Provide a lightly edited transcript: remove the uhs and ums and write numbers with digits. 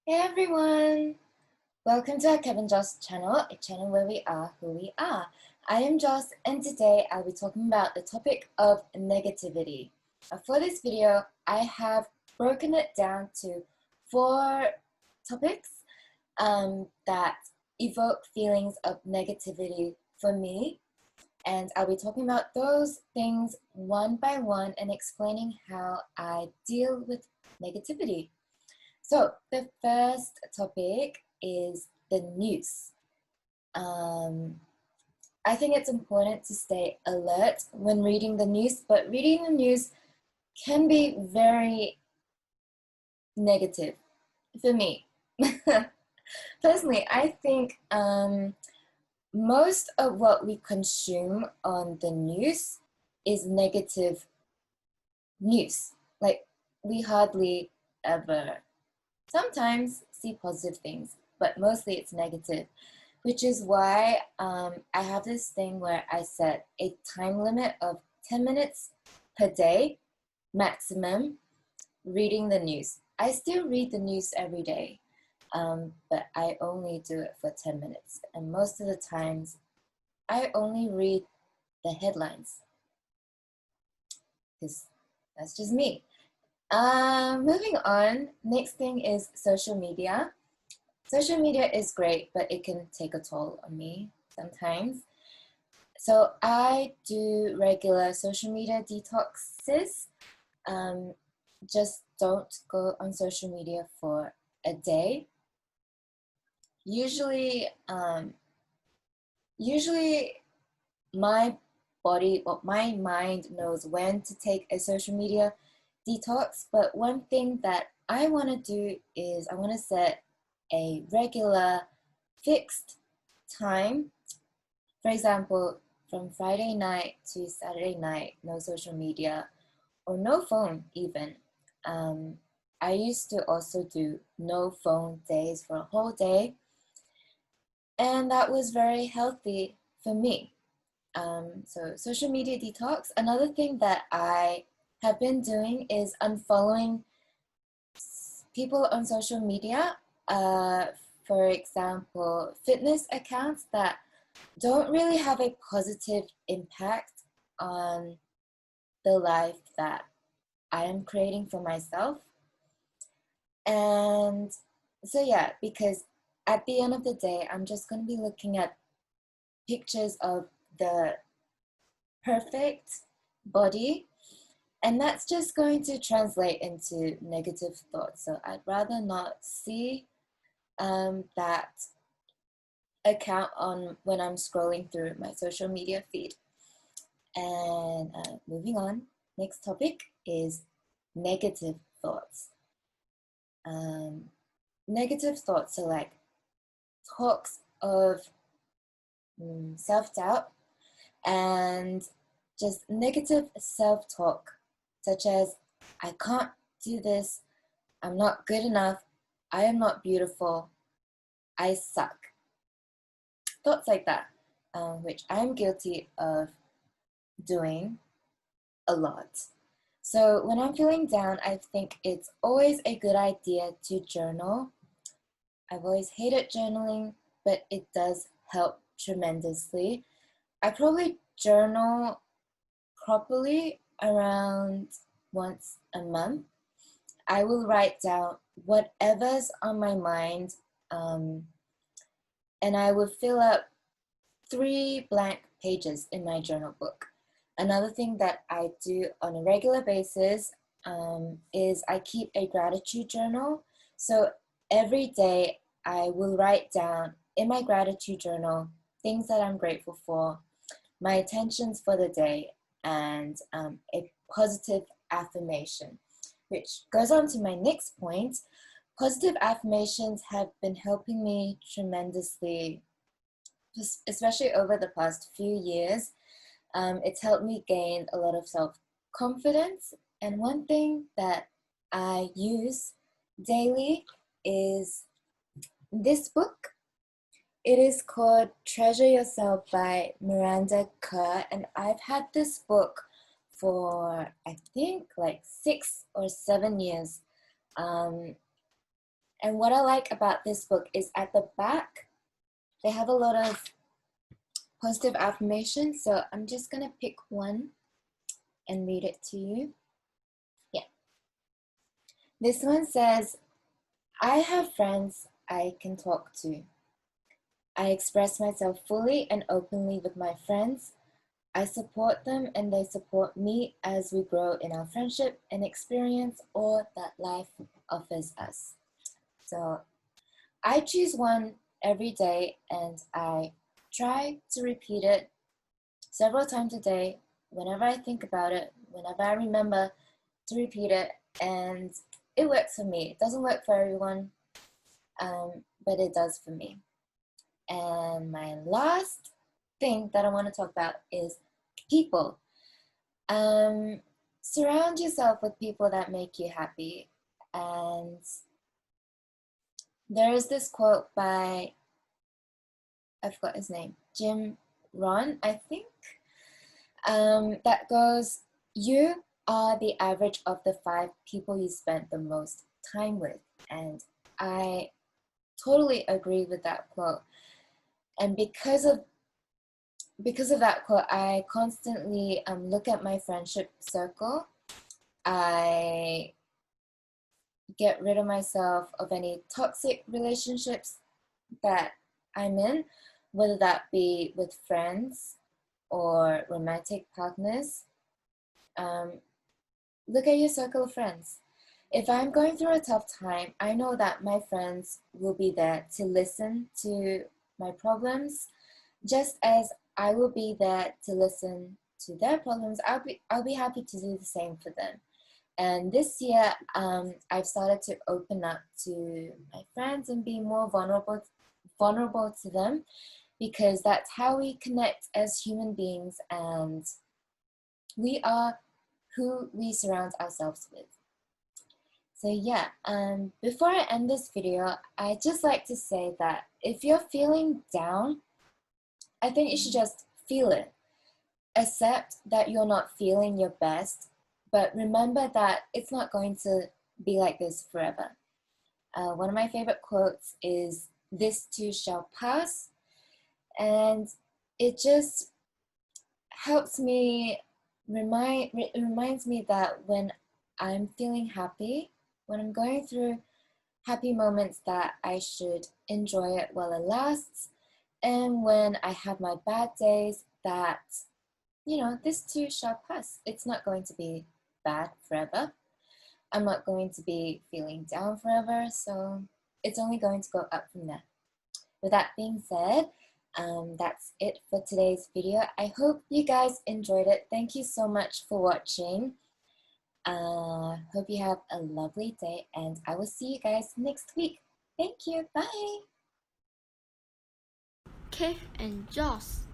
Hey everyone! Welcome to our Kev Joce channel, a channel where we are who we are. I am Joss, and today I'll be talking about the topic of negativity. For this video, I have broken it down to 4 topics that evoke feelings of negativity for me, and I'll be talking about those things one by one and explaining how I deal with negativity. So the first topic is the news. I think it's important to stay alert when reading the news, but reading the news can be very negative for me. Personally, I think most of what we consume on the news is negative news. Like, we hardly ever sometimes see positive things, but mostly it's negative, which is why I have this thing where I set a time limit of 10 minutes per day maximum reading the news. I still read the news every day, but I only do it for 10 minutes. And most of the times, I only read the headlines because that's just me. Moving on, next thing is social media. Social media is great, but it can take a toll on me sometimes. So I do regular social media detoxes. Just don't go on social media for a day. Usually my body or my mind knows when to take a social media detox, but one thing that I want to do is I want to set a regular fixed time. For example, from Friday night to Saturday night, no social media or no phone even. I used to also do no phone days for a whole day, and that was very healthy for me. So social media detox. Another thing that I have been doing is unfollowing people on social media. For example, fitness accounts that don't really have a positive impact on the life that I am creating for myself. And so yeah, because at the end of the day, I'm just going to be looking at pictures of the perfect body, and that's just going to translate into negative thoughts. So I'd rather not see that account on when I'm scrolling through my social media feed. And moving on, next topic is negative thoughts. Negative thoughts are like talks of self-doubt and just negative self-talk, such as, I can't do this, I'm not good enough, I am not beautiful, I suck. Thoughts like that, which I'm guilty of doing a lot. So when I'm feeling down, I think it's always a good idea to journal. I've always hated journaling, but it does help tremendously. I probably journal properly around once a month. I will write down whatever's on my mind, and I will fill up 3 blank pages in my journal book. Another thing that I do on a regular basis is I keep a gratitude journal. So every day I will write down in my gratitude journal things that I'm grateful for, my intentions for the day, and a positive affirmation, which goes on to my next point. Positive affirmations have been helping me tremendously, especially over the past few years. It's helped me gain a lot of self-confidence. And one thing that I use daily is this book. It is called Treasure Yourself by Miranda Kerr, and I've had this book for I think like 6 or 7 years. And what I like about this book is at the back, they have a lot of positive affirmations. So I'm just going to pick one and read it to you. Yeah. This one says, I have friends I can talk to. I express myself fully and openly with my friends. I support them and they support me as we grow in our friendship and experience all that life offers us. So I choose one every day and I try to repeat it several times a day whenever I think about it, whenever I remember to repeat it, and it works for me. It doesn't work for everyone, but it does for me. And my last thing that I want to talk about is people. Surround yourself with people that make you happy. And there is this quote by, I forgot his name, Jim Ron, I think, that goes, you are the average of the 5 people you spent the most time with. And I totally agree with that quote. And because of that quote, I constantly look at my friendship circle. I get rid of myself of any toxic relationships that I'm in, whether that be with friends or romantic partners. Look at your circle of friends. If I'm going through a tough time, I know that my friends will be there to listen to my problems, just as I will be there to listen to their problems. I'll be happy to do the same for them. And this year, I've started to open up to my friends and be more vulnerable to them, because that's how we connect as human beings, and we are who we surround ourselves with. So yeah, before I end this video, I'd just like to say that if you're feeling down, I think you should just feel it. Accept that you're not feeling your best, but remember that it's not going to be like this forever. One of my favorite quotes is, "This too shall pass," and it just helps me it reminds me that when I'm feeling happy, when I'm going through happy moments, that I should enjoy it while it lasts. And when I have my bad days, that, this too shall pass. It's not going to be bad forever. I'm not going to be feeling down forever. So it's only going to go up from there. With that being said, that's it for today's video. I hope you guys enjoyed it. Thank you so much for watching. Hope you have a lovely day, and I will see you guys next week. Thank you. Bye. Kev and Joce.